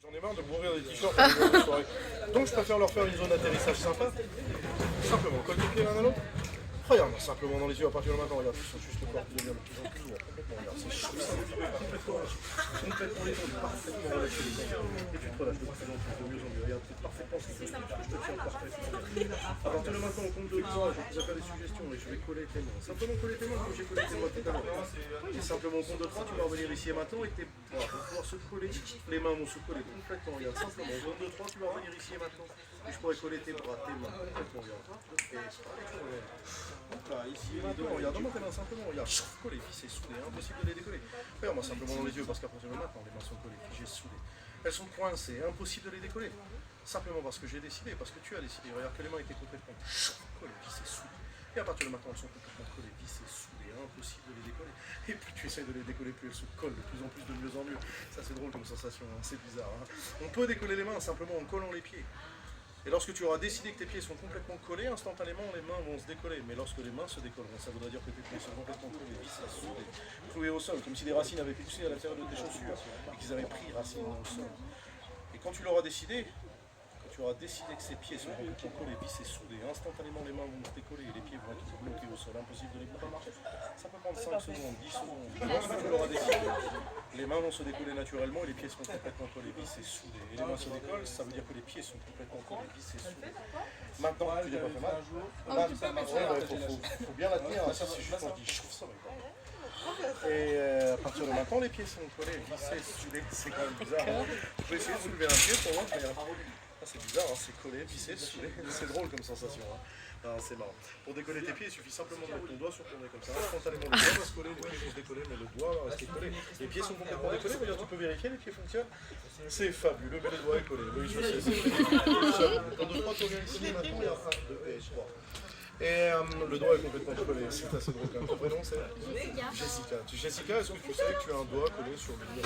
J'en ai marre de m'ouvrir des t-shirts à la soirée. Donc je préfère leur faire une zone d'atterrissage sympa. Simplement, colle tes pieds l'un à l'autre. Regarde-moi simplement dans les yeux à partir de maintenant. Regarde, ils sont juste le corps qui devient de plus en plus lourd. Complètement, regarde, c'est chaud, ça complètement relâché. Complètement les jambes, parfaitement relâché les jambes. Et tu te relâches de plus en plus, de mieux en mieux. Regarde, c'est parfaitement ce que je te tiens parfaitement. À partir de maintenant, on compte de 3, je vais vous faire des suggestions et je vais coller tes mains. Simplement coller tes mains comme j'ai collé tes doigts tout à l'heure. Et simplement au compte de 3, tu vas revenir ici et maintenant et tes bras vont pouvoir se coller. Les mains vont se coller complètement. Regarde, simplement au compte de 3, tu vas revenir ici et maintenant. Et je pourrais coller tes bras, tes mains complètement. Regarde. Et tu reviens. Là, ici, devant, regarde, dans tes mains simplement, regarde, collé, fixé, soudé, impossible de les décoller. Regarde-moi simplement dans les yeux, parce qu'à partir de maintenant, les mains sont collées, figées, soudées. Elles sont coincées, impossible de les décoller. Simplement parce que j'ai décidé, parce que tu as décidé. Regarde que les mains étaient complètement collées, vissées, soudées. Et à partir de maintenant, elles sont complètement collées, vissées, soudées, impossible de les décoller. Et plus tu essayes de les décoller, plus elles se collent de plus en plus, de mieux en mieux. Ça, c'est drôle comme sensation, hein, c'est bizarre. Hein. On peut décoller les mains simplement en collant les pieds. Et lorsque tu auras décidé que tes pieds sont complètement collés, instantanément les mains vont se décoller. Mais lorsque les mains se décolleront, ça voudra dire que tes pieds sont complètement collés, vissés, soudés, cloués au sol, comme si des racines avaient poussé à l'intérieur de tes chaussures et qu'ils avaient pris racine au sol. Et quand tu l'auras décidé, que ces pieds sont complètement collés, vissés, soudés, instantanément les mains vont se décoller et les pieds vont être bloqués au sol, impossible de les bouger. Ça peut prendre 5 secondes, 10 secondes. Lorsque tu l'auras décidé, les mains vont se décoller naturellement et les pieds seront complètement collés, vissés, soudés. Et les mains se décollent, ça veut dire que les pieds sont complètement collés, vissés, soudés. Maintenant, tu n'as pas fait mal. Il faut bien la tenir, hein, c'est juste quand je dis chauffe ça. Et à partir de maintenant, les pieds sont collés, vissés, soudés. C'est quand même bizarre. Hein. Tu peux essayer de soulever un pied pour voir. Ah, c'est bizarre, hein, c'est collé, vissé, soudé. C'est drôle comme sensation. Hein. C'est marrant. Pour décoller tes pieds, il suffit simplement de mettre ton doigt sur ton nez comme ça. Instantanément, le doigt va se coller, les pieds vont se décoller, mais le doigt va rester collé. Les pieds sont complètement décollés. Regarde, tu peux vérifier, les pieds fonctionnent. C'est fabuleux, mais le doigt est collé. Oui, je sais. Quand deux fois, tu reviens ici, maintenant, il y a 1, 2 et 3. Et le doigt est complètement collé, c'est assez drôle quand même. Ton prénom c'est Jessica. Jessica, est-ce que tu sais que tu as un doigt collé sur le mur?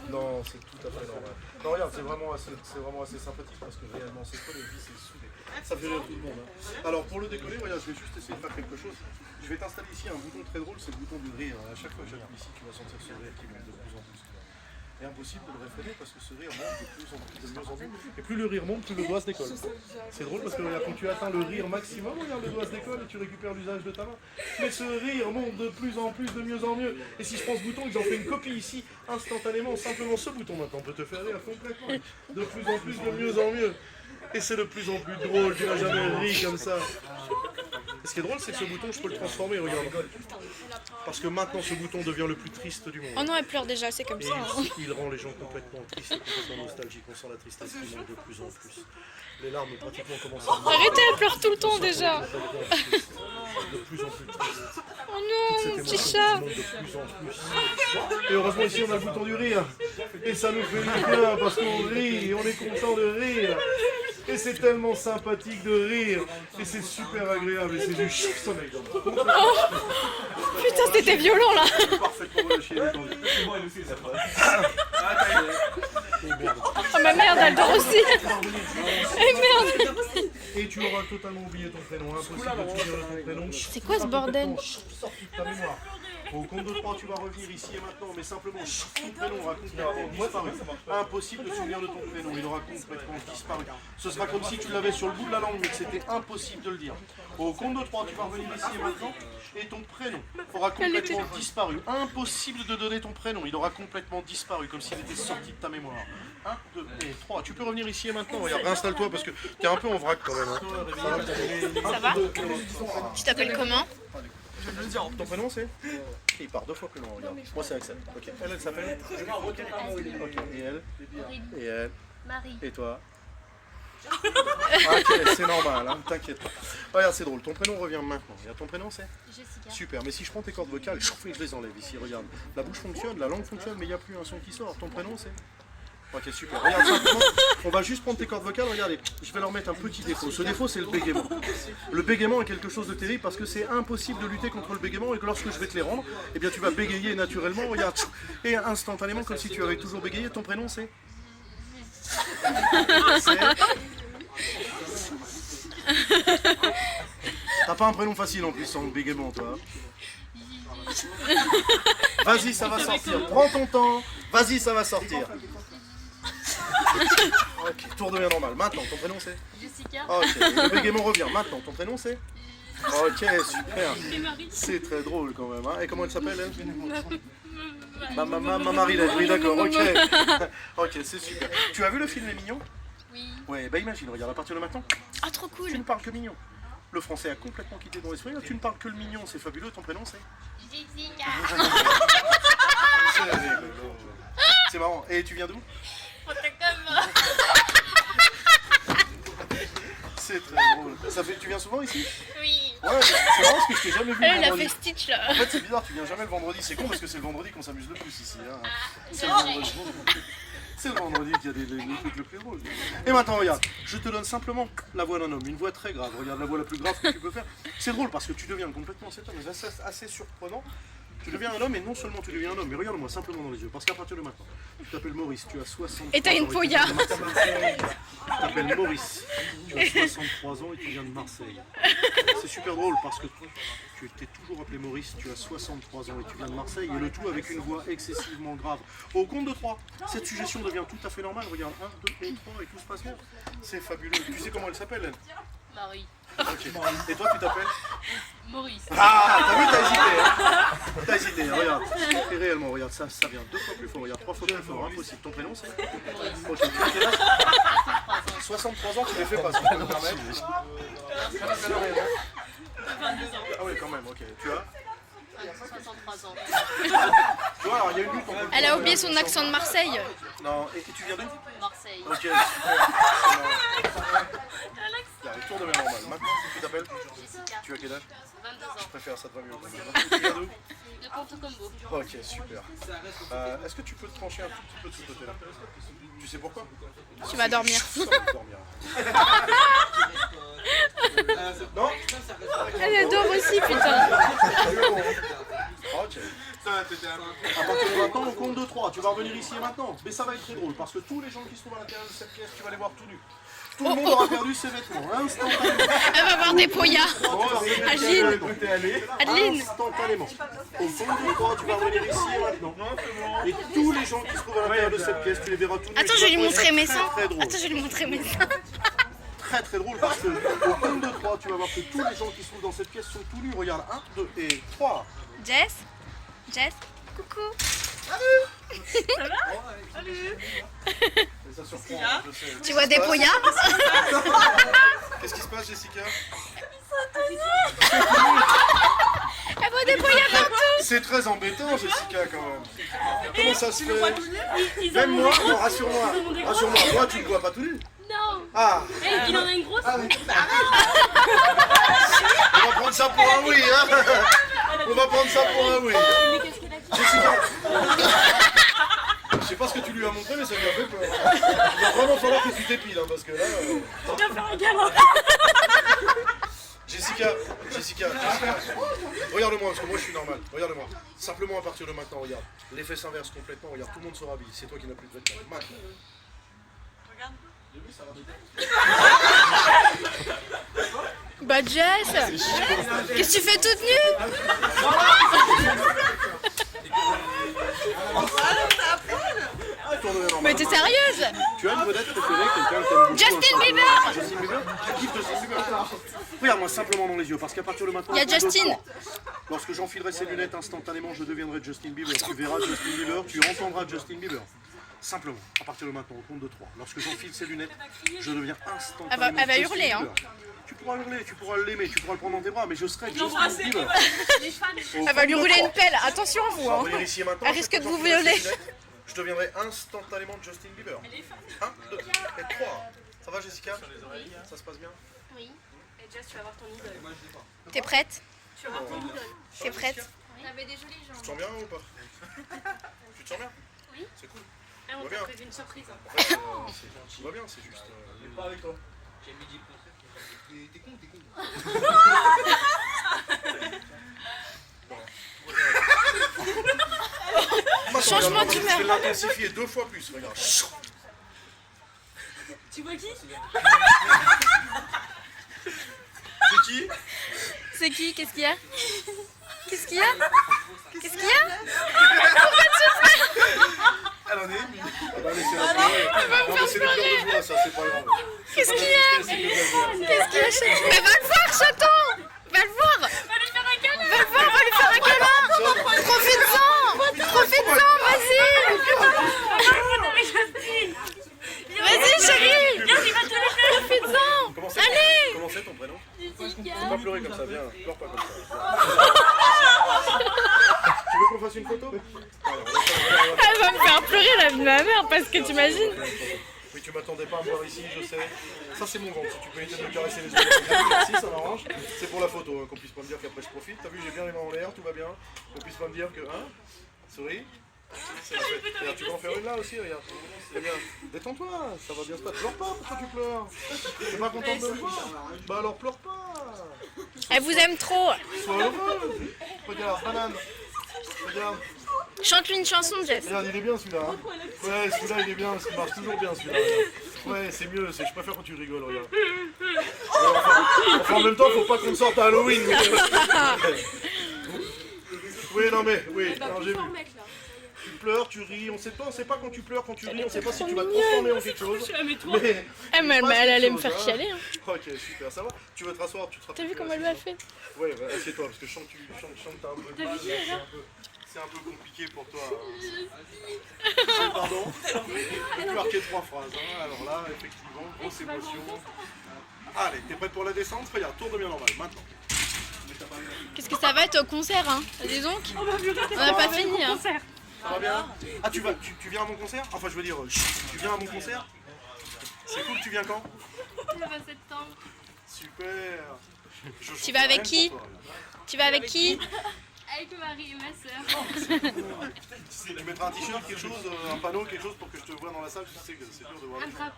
Non, c'est tout à fait normal. Non, regarde, c'est vraiment assez sympathique parce que réellement c'est collé, vissé, soudé. Ça fait rire tout le monde. Hein. Alors pour le décoller, regarde, je vais juste essayer de faire quelque chose. Je vais t'installer ici un bouton très drôle, c'est le bouton du rire. À chaque fois que j'appuie ici, tu vas sentir ce rire qui monte de plus en plus. Et impossible de le réfréner parce que ce rire monte de plus en plus, de mieux en mieux. Et plus le rire monte, plus le doigt se décolle. C'est drôle parce que regarde, quand tu atteins le rire maximum, regarde, le doigt se décolle et tu récupères l'usage de ta main. Mais ce rire monte de plus en plus, de mieux en mieux. Et si je prends ce bouton, ils en font une copie ici, instantanément, simplement ce bouton maintenant peut te faire rire complètement. De plus en plus, de mieux en mieux. Et c'est de plus en plus drôle, tu n'as jamais ri comme ça. Et ce qui est drôle, c'est que ce bouton, je peux le transformer, regarde. Parce que maintenant, ce bouton devient le plus triste du monde. Oh non, elle pleure déjà, c'est comme et ça. Hein. Il rend les gens complètement tristes, complètement nostalgiques. On sent la tristesse qui monte de plus en plus. Les larmes pratiquement commencent à monter. Arrêtez, elle pleure tout le temps déjà. De plus en plus triste. Oh non, mon petit chat. De plus en plus. Et heureusement, ici, on a le bouton du rire. Et ça nous fait du bien parce qu'on rit et on est content de rire. Et c'est tellement sympathique de rire. Et c'est super agréable. Et c'est du sommeil. Putain, c'était violent là. Parfaitement relâché. Oh ma merde, elle dort aussi. Eh merde. Et tu auras totalement oublié ton prénom. Impossible de te souvenir de ton prénom. C'est quoi ce bordel? Sorti de ta mémoire. Au compte de 3, tu vas revenir ici et maintenant, mais simplement, ton prénom aura complètement disparu. Impossible de se souvenir de ton prénom, il aura complètement disparu. Ce sera comme si tu l'avais sur le bout de la langue, mais que c'était impossible de le dire. Au compte de 3, tu vas revenir ici et maintenant, et ton prénom aura complètement disparu. Impossible de donner ton prénom, il aura complètement disparu, comme s'il était sorti de ta mémoire. 1, 2 et 3. Tu peux revenir ici et maintenant. Regarde, réinstalle-toi parce que t'es un peu en vrac quand même. Hein. Ça va? Tu t'appelles comment? Ton prénom c'est? Il part 2 fois plus loin, regarde. Moi c'est Axel. Ok. Elle s'appelle? Ok. Et elle? Et elle? Marie. Et toi? Ok, c'est normal, hein, t'inquiète pas. Regarde, c'est drôle. Ton prénom revient maintenant. Regarde, ton prénom c'est? Jessica. Super, mais si je prends tes cordes vocales, je les enlève ici, regarde. La bouche fonctionne, la langue fonctionne, mais il n'y a plus un son qui sort. Ton prénom c'est? Ok, super. Regarde, simplement, on va juste prendre tes cordes vocales. Regardez, je vais leur mettre un petit défaut. Ce défaut, c'est le bégaiement. Le bégaiement est quelque chose de terrible parce que c'est impossible de lutter contre le bégaiement et que lorsque je vais te les rendre, eh bien, tu vas bégayer naturellement. Regarde, et instantanément, comme si tu avais toujours bégayé. Ton prénom, c'est? T'as pas un prénom facile en plus sans le bégaiement, toi. Vas-y, ça va sortir. Prends ton temps. Vas-y, ça va sortir. Ok, tout redevient normal. Maintenant, ton prénom c'est? Jessica. Ok, le bégaiement revient. Maintenant, ton prénom c'est? Ok, super. Et Marie. C'est très drôle quand même. Hein. Et comment elle s'appelle elle? Marie-Laine, oui d'accord, ok. Ok, c'est super. Tu as vu le film Les Mignons? Oui. Ouais, bah imagine, regarde, à partir de maintenant, Ah, trop tu cool. ne parles que mignon. Le français a complètement quitté ton esprit, tu ne parles que le mignon, c'est fabuleux, ton prénom c'est? Jessica. C'est rigolo. C'est marrant. Et tu viens d'où? C'est très drôle. Ça fait, tu viens souvent ici? Oui. Ouais, c'est marrant parce que je t'ai jamais vu le Elle a vendredi. fait Stitch là. En fait, c'est bizarre, tu viens jamais le vendredi. C'est con parce que c'est le vendredi qu'on s'amuse le plus ici. Hein. C'est le c'est vrai. vendredi. C'est le vendredi qu'il y a les trucs le plus drôle. Et maintenant, regarde, je te donne simplement la voix d'un homme, une voix très grave. Regarde la voix la plus grave que tu peux faire. C'est drôle parce que tu deviens complètement cet homme. C'est assez surprenant. Tu deviens un homme et non seulement tu deviens un homme, mais regarde-moi simplement dans les yeux. Parce qu'à partir de maintenant, tu t'appelles Maurice, tu as 63 ans. Et t'as une poya. Tu t'appelles Maurice, tu as 63 ans et tu viens de Marseille. C'est super drôle parce que tu t'es toujours appelé Maurice, tu as 63 ans et tu viens de Marseille, et le tout avec une voix excessivement grave. Au compte de 3, cette suggestion devient tout à fait normale. Regarde, 1, 2 et 3 et tout se passe bien. C'est fabuleux. Tu sais comment elle s'appelle, elle? Marie. Ok. Et toi, tu t'appelles? Maurice. Ah, t'as vu, t'as hésité, hein? T'as hésité, regarde. Et réellement, regarde, ça vient 2 fois plus fort, regarde, 3 fois plus fort, impossible. Ton prénom, c'est? Ok, tu as quel âge? 63 ans, tu les fais pas, si je peux me permettre. Ah oui, quand même, ok. Tu as? 63 ans. Tu vois, alors il y a une lutte entre... Elle a oublié son accent de Marseille. Non, et tu viens d'où? Marseille. Ok, super. Tour de normal. Maintenant, tu t'appelles? Jessica. Tu as quel âge? 22 ans. Je préfère, ça te va mieux. Maintenant, tu viens d'où? De Ponto Combo. Ok, super. Est-ce que tu peux te pencher un tout petit peu de ce côté-là? Tu sais pourquoi? Tu vas dormir. Ça va dormir. Non? Elle adore aussi, putain. Ok. À partir de maintenant, on compte de 3. Tu vas revenir ici et maintenant. Mais ça va être très drôle parce que tous les gens qui se trouvent à l'intérieur de cette pièce, tu vas les voir tout nus. Tout le monde aura perdu ses vêtements, instantanément. Elle va voir des poyas. Adeline. Adeline. Instantanément. Au compte de 3, tu vas revenir ici et maintenant. Et tous les gens qui se trouvent à l'intérieur de cette pièce, tu les verras tout nus. Attends, je vais lui montrer mes seins. Très drôle. Attends, je vais lui montrer mes seins. Très très drôle parce que au compte de 3, tu vas voir que tous les gens qui se trouvent dans cette pièce sont tout nus. Regarde, 1, 2 et 3. Jess. Jess. Coucou. Et ça surprend, je sais. Tu vois des poyas? Qu'est-ce qui se passe, Jessica? Elle voit des poyas partout. C'est très embêtant, Jessica, quand même. Comment ça se fait? Même moi, non, rassure-moi. Rassure-moi, moi, tu ne vois pas tout nu. Non. Ah, Il en a une grosse. on va prendre ça pour un oui, hein. On va prendre ça pour un oui. Jessica. Je sais pas ce que tu lui as montré, mais ça lui a fait peur. Il va vraiment falloir que tu t'épiles, hein, parce que là... Jessica, regarde-moi, parce que moi je suis normal, regarde-moi. Simplement à partir de maintenant, regarde. L'effet s'inverse complètement, regarde, tout le monde se rhabille. C'est toi qui n'as plus de vêtements. Maintenant. Regarde. Bah Jess, qu'est-ce que tu fais toute nue? Mais t'es sérieuse? Tu as une vedette préférée, quelqu'un que t'aimes beaucoup? Justin Bieber. Justin Bieber? Tu kiffes Justin Bieber? Regarde-moi simplement dans les yeux, parce qu'à partir de maintenant... Il y a au compte de Justin. 3, lorsque j'enfilerai ces lunettes, instantanément, je deviendrai Justin Bieber. Tu verras Justin Bieber, tu entendras Justin Bieber. Simplement, à partir de maintenant, au compte de 3. Lorsque j'enfile ces lunettes, je deviens instantanément Elle va Justin hurler, hein. Bieber. Tu pourras hurler, tu pourras l'aimer, tu pourras le prendre dans tes bras, mais je serai Justin Bieber. Elle va lui rouler une pelle. Attention à vous. On va Hein. venir ici et maintenant. Elle risque de vous j'enfilerai ces violer. lunettes, je deviendrai instantanément Justin Bieber. 1, 2 et 3. Ça va, Jessica? Ça se passe bien? Oui. Et Jess, tu vas voir ton idole. T'es prête? Tu vas voir ton idole. T'es prête? On avait des jolies jambes. Tu te sens bien ou pas? Tu te sens bien? Oui. C'est cool. On va bien. t'a prévu une surprise. En fait, tout va bien, c'est juste... Pas avec toi. J'ai mis 10%. T'es con, t'es con. Changement Je d'humeur. vais l'intensifier 2 fois plus, regarde. Tu vois qui? C'est qui? C'est qui? Qu'est-ce qu'il y a? Qu'est-ce qu'il y a? Qu'est-ce qu'il y a? Pourquoi tu fais? Elle en est émue. Ah bah laissez-la pleurer. Non mais c'est des pleurs de joie ça, c'est pas grave. Qu'est-ce qu'il y a? Qu'est-ce qu'il y a, Chaton? Mais va le voir, Chaton! Va le voir! Va lui faire un câlin! Va le voir, va lui faire un câlin! Profite-en! Profite-en, vas-y! Vas-y, chérie! Profites-en! Comment c'est ton prénom? Jessica! Faut pas pleurer comme ça, viens. Pleure pas comme ça. Tu veux qu'on fasse une photo? Elle va me faire pleurer la vie de ma mère parce que t'imagines. Oui, tu m'attendais pas à me voir ici, je sais. Ça, c'est mon ventre. Si tu peux éviter de me caresser les yeux. Merci, ça m'arrange. C'est pour la photo, hein, qu'on puisse pas me dire qu'après je profite. T'as vu, j'ai bien les mains en l'air, tout va bien. Qu'on puisse pas me dire que. Hein? Souris. Regarde, tu peux en faire une là aussi, regarde. Regarde. Détends-toi, ça va bien se passer. Pleure pas, pourquoi tu pleures? T'es pas contente de me voir? Bah alors pleure pas. Elle vous aime trop. Sois heureux. Regarde, banane. Regarde. Chante-lui une chanson, Jess. Regarde, il est bien celui-là. Hein. Ouais, celui-là il est bien, il marche toujours bien celui-là. Ouais, c'est mieux, je préfère quand tu rigoles, regarde. Ouais, enfin, en même temps, faut pas qu'on sorte à Halloween. Oui, non mais, oui, non, j'ai vu. Tu pleures, tu ris, on sait pas quand tu pleures, quand tu ris, on sait pas si tu vas te transformer en quelque chose. Mais Elle allait me faire chialer. Hein. Ok, super, ça va. Tu veux te rasseoir, tu te T'as vu comment elle m'a fait? Ouais, bah, assieds-toi, parce que je sens que tu chantes, t'as un peu de mal, c'est un peu compliqué pour toi. Hein. Pardon. Tu as marqué 3 phrases, hein. Alors là, effectivement, grosse émotion. Allez, t'es prête pour la descente? Regarde, tour de bien normal, maintenant. Qu'est-ce que ça va être au concert, hein? Dis donc. On n'a pas fini, hein. Ça va bien? Ah, tu viens à mon concert? Enfin, je veux dire, tu viens à mon concert? C'est cool, tu viens quand? Le 27 septembre. Super. Tu vas avec qui? Tu vas avec qui? Avec Marie et ma soeur. Tu mettras un t-shirt, quelque chose, un panneau, quelque chose pour que je te voie dans la salle, je sais que c'est dur de voir les gens.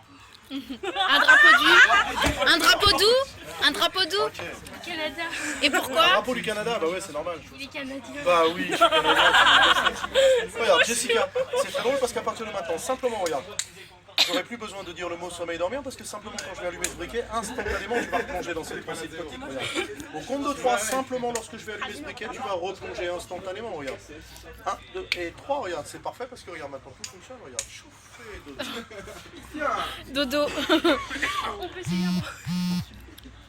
Un drapeau doux? Un drapeau doux? Un drapeau doux? Ok. Canada. Et Un pourquoi? drapeau du Canada, bah ouais, c'est normal. Il est canadien. Bah oui, je suis canadien. Regarde, Jessica, c'est très drôle parce qu'à partir de maintenant, simplement, regarde, j'aurais plus besoin de dire le mot sommeil dormir parce que simplement quand je vais allumer ce briquet, instantanément tu vas replonger dans cette pensée hypnotique. Regarde. Au compte de 3, simplement lorsque je vais allumer ce briquet, tu vas replonger instantanément. Regarde. 1, 2 et 3, regarde, c'est parfait parce que regarde maintenant tout fonctionne. Regarde, chauffé de. Dodo. On peut s'y aller.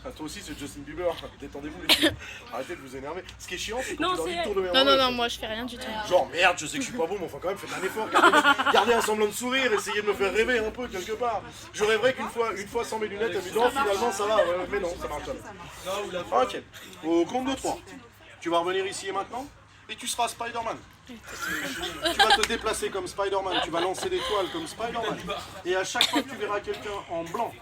Ah, toi aussi, c'est Justin Bieber. Détendez-vous les filles. Arrêtez de vous énerver. Ce qui est chiant, c'est que Non, tu leur dis c'est- tour de Non, non, non, moi je fais rien du tout. Genre merde, je sais que je suis pas beau, mais enfin quand même faites un effort, gardez un semblant de sourire, essayez de me faire rêver un peu quelque part. Je rêverais qu'une fois sans mes lunettes, amusant, finalement ça va, mais non, ça marche jamais. Ok, au compte de 3, tu vas revenir ici et maintenant, et tu seras Spider-Man. Tu vas te déplacer comme Spider-Man, tu vas lancer des toiles comme Spider-Man, et à chaque fois que tu verras quelqu'un en blanc,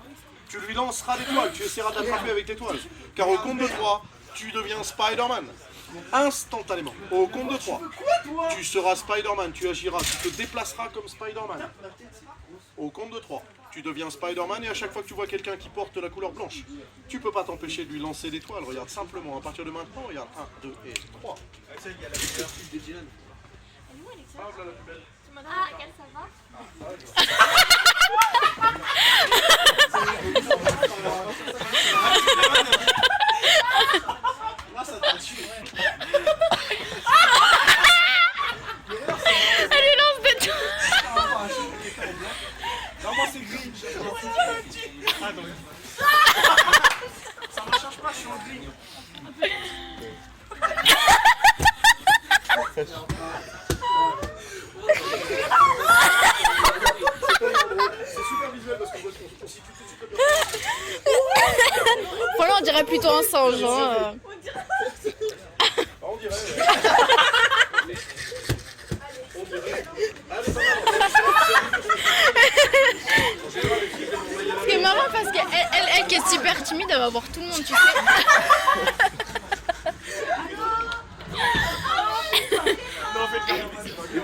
tu lui lanceras des toiles, tu essaieras d'attraper avec tes toiles. Car au compte de 3, tu deviens Spider-Man. Instantanément. Au compte de 3, tu seras Spider-Man, tu agiras, tu te déplaceras comme Spider-Man. Au compte de 3, tu deviens Spider-Man et à chaque fois que tu vois quelqu'un qui porte la couleur blanche, tu peux pas t'empêcher de lui lancer des toiles. Regarde simplement, à partir de maintenant, regarde, 1, 2 et 3. Ah, regarde, ça va? Là, ça t'a tué. Elle lui lance des tours. Non, moi c'est gris. Ah, non. Ça ne change pas, je suis en gris. C'est super visuel parce qu'on voit qu'on situe tout de suite le personnage. Voilà, on dirait plutôt un singe. Hein. Ah, on dirait. On dirait. Allez, ça va. Ce qui est marrant parce qu'elle qui est super timide, elle va voir tout le monde, tu sais. Et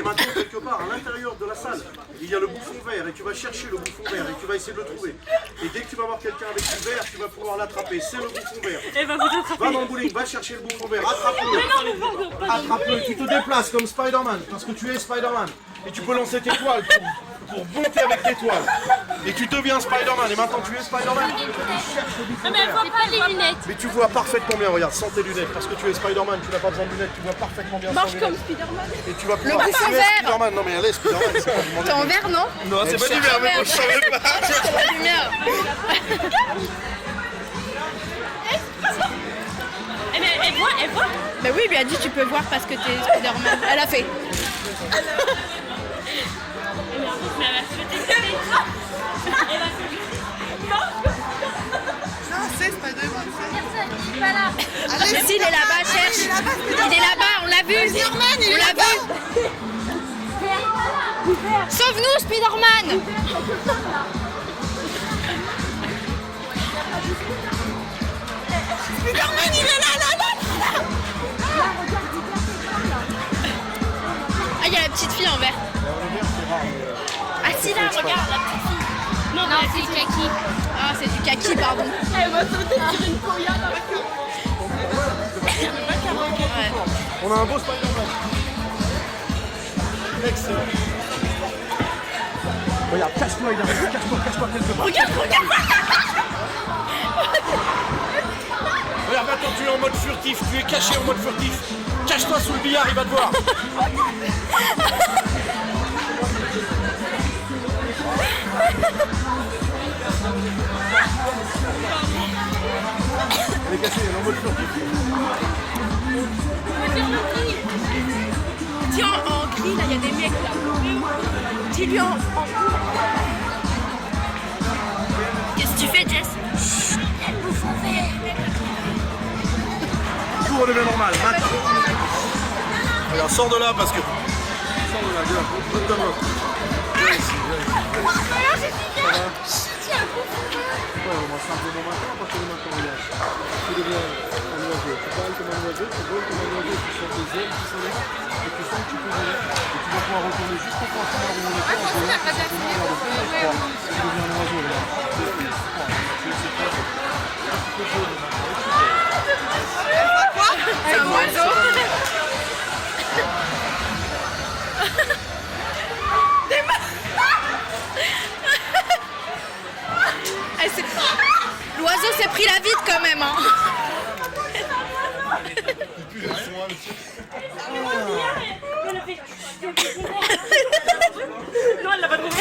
maintenant, quelque part, à l'intérieur de la salle, il y a le bouffon vert et tu vas chercher le bouffon vert et tu vas essayer de le trouver. Et dès que tu vas voir quelqu'un avec du vert, tu vas pouvoir l'attraper. C'est le bouffon vert. Va dans le bowling, va chercher le bouffon vert, attrape-le. Attrape-le, tu te déplaces comme Spider-Man, parce que tu es Spider-Man. Et tu peux lancer tes toiles pour monter avec tes toiles. Et tu deviens Spider-Man. Et maintenant tu es Spider-Man. Non, mais elle voit pas les lunettes. Mais tu vois parfaitement bien, regarde, sans tes lunettes. Parce que tu es Spider-man, tu n'as pas besoin de lunettes, tu vois parfaitement bien sans lunettes. Spider-Man. Et tu vas pouvoir... Le Tu es vert. Spider-Man. Non mais elle est Spider-Man, c'est pas demandé. T'es en vert, non? Non, c'est pas du vert, mais moi je savais pas. La lumière. Eh, mais elle voit. Bah oui, il lui a dit tu peux voir parce que t'es Spider-Man. Elle a fait. Mais elle va se jeter sur les bras. Elle va se jeter. Non, c'est Spider-Man. Il est pas là. Si, il est là-bas, cherche. Il est là-bas, on l'a vu. Spider-Man, il est On l'a là-bas. vu. Sauve-nous, Spider-Man. Spider-Man, il est là. Ah, il y a la petite fille en vert. Ah si, là, regarde, la petite fille. Non, c'est du kaki. Ah, c'est du kaki, pardon. Elle va sauter sur une poya dans la cour. Ouais. On a un beau Spider-Man. Excellent. Regarde, cache-toi, il arrive, cache-toi quelque part. Regarde. Regarde, maintenant tu es en mode furtif, tu es caché en mode furtif. Cache-toi sous le billard, il va te voir. Elle est cachée, elle est en mode furtif. Tiens, en gris, là, il y a des mecs, là. Dis-lui en... Qu'est-ce que tu fais, Jess? Tout redevient normal, maintenant. Regarde, sors de là parce que... Sors de là, viens, donne ta main. Viens ici, viens ici. Ouais, on va simplement maintenant, à partir de maintenant, regarde. Tu deviens un oiseau, tu parles comme un oiseau, tu voles comme un oiseau, tu sors des ailes qui s'enlèvent, et tu sens que tu peux voler, et tu vas pouvoir retourner jusqu'au point final où on est pas, en volant, simplement avoir de plus de froid. Tu deviens un oiseau, là. Tu es froid, tu es froid. Tu peux voler maintenant. C'est un oiseau. L'oiseau s'est pris la vide quand même, hein. Elle a fait. Non, elle l'a pas trouvé.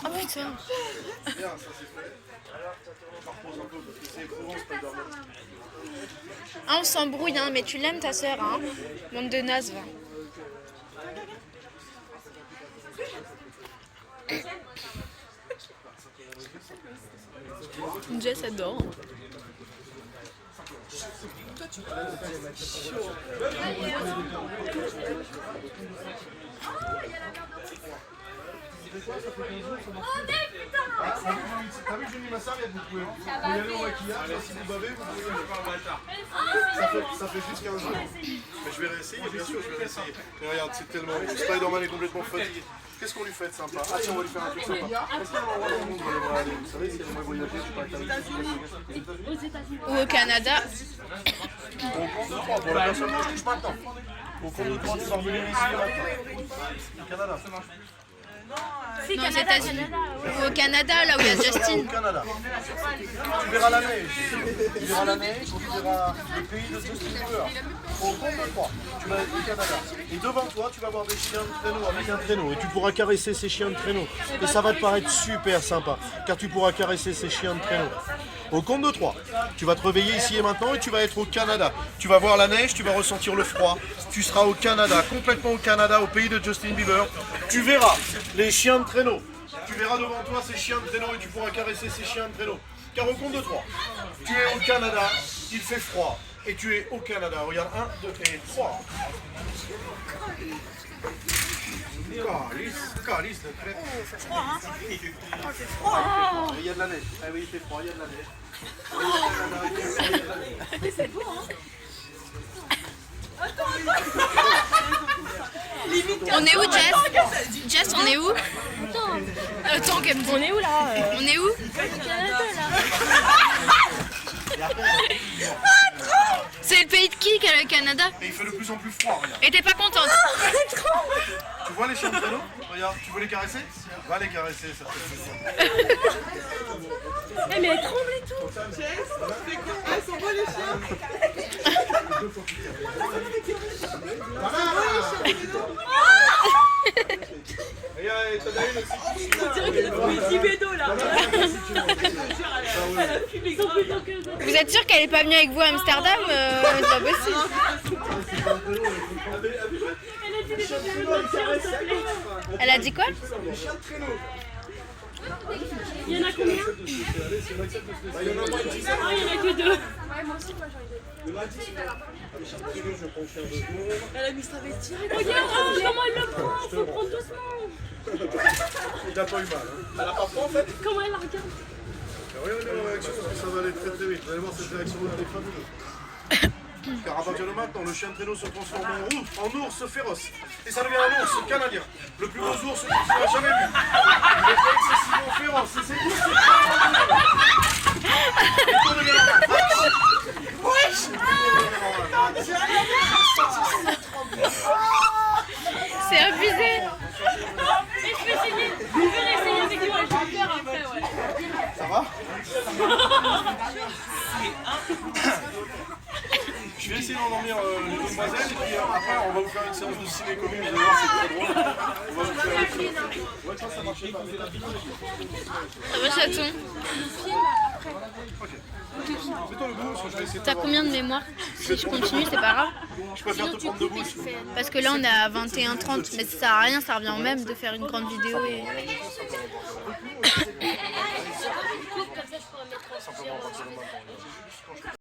Oh putain. Ah, on s'embrouille, hein, mais tu l'aimes ta sœur, hein. Monde de nazes, va. Jess adore. T'as vu que j'ai mis ma serviette, vous pouvez y aller au maquillage, si vous bavez, vous pouvez y aller. Ça fait juste 15 jours. Mais je vais réessayer, bien sûr, je vais réessayer. Mais regarde, c'est tellement... Spider-Man est complètement fatigué. Qu'est-ce qu'on lui fait de sympa? Ah tiens, on va lui faire un truc sympa. Est-ce qu'il y a un endroit dans le monde où on aimerait aller? Vous savez, si elle aimerait voyager, je sais pas, Aux États-Unis. Ou au Canada. On compte de 3 pour la personne que je touche maintenant. Au compte de 3, tu vas revenir ici au Canada. Non, aux États-Unis. Ou au Canada, là où il y a Justin. Au Canada. Tu verras la neige. Tu verras la neige, tu verras le pays de Justin Bieber. Au compte de 3, tu vas être au Canada. Et devant toi, tu vas voir des chiens de traîneau avec un traîneau. Et tu pourras caresser ces chiens de traîneau. Et ça va te paraître super sympa. Car tu pourras caresser ces chiens de traîneau. Au compte de 3, tu vas te réveiller ici et maintenant et tu vas être au Canada. Tu vas voir la neige, tu vas ressentir le froid. Tu seras au Canada, complètement au Canada, au pays de Justin Bieber. Tu verras les chiens de traîneau. Tu verras devant toi ces chiens de traîneau et tu pourras caresser ces chiens de traîneau. Car au compte de 3, tu es au Canada, il fait froid. Et tu es au Canada. Regarde, 1, 2 et 3. Calice de crête. Il fait froid, hein. Oh, il fait froid. Il y a de la neige. Ah oui, il fait froid, il y a de la neige. C'est beau, hein. On est où, Jess? Jess, on est où? Attends, qu'elle me dit. On est où là? On est où? Au Canada là. C'est le pays de qui, le Canada? Et il fait de plus en plus froid, regarde. Et t'es pas contente? Tu vois les chiens de traîneau? Regarde, tu veux les caresser? Va les caresser, ça te fait plaisir. Eh, mais elle tremble et tout. Elles sont beaux les chiens. Regarde, t'as d'ailleurs aussi. On dirait qu'elle a fait des bédos là. Elle a fumé grave. Vous êtes sûr qu'elle est pas venue avec vous à Amsterdam? C'est pas possible. Elle a dit des choses de l'autre chien, s'il te plaît. Elle a dit quoi? Il y en a combien? Il y en a moins de 10 ans. Ah, il y en a que deux. Elle a mis sa vestiaire. Regarde comment elle le prend. Faut prendre doucement. Il n'a pas eu mal. Hein. Elle n'a pas froid en fait? Comment elle la regarde? Regardez la réaction, parce que ça va aller très très vite. Vous allez voir cette réaction-là, elle est fabuleuse. Car à partir de maintenant, le chien de traîneau se transforme en ours féroce. Et ça devient un ours canadien. Le plus gros ours que tu n'as jamais vu. Il est excessivement féroce. Et c'est ours. Et tout devient normal. C'est abusé. Et je vais essayer. Je vais essayer avec moi. Je vais faire après, ouais. Ça va? Je vais essayer d'endormir les demoiselles et puis après on va vous faire une séance de ciné commune, vous allez voir c'est très drôle. On va vous faire une séance. Ouais, ça marchait pas. Ça va, chaton? Mets-toi le bout, parce que je vais essayer de T'as combien de mémoire? Si je continue, c'est pas grave. Je préfère te prendre debout. Parce que là, on est à 21h30, mais ça sert à rien, ça revient au même de faire une grande vidéo. Et... Simplement à partir de maintenant.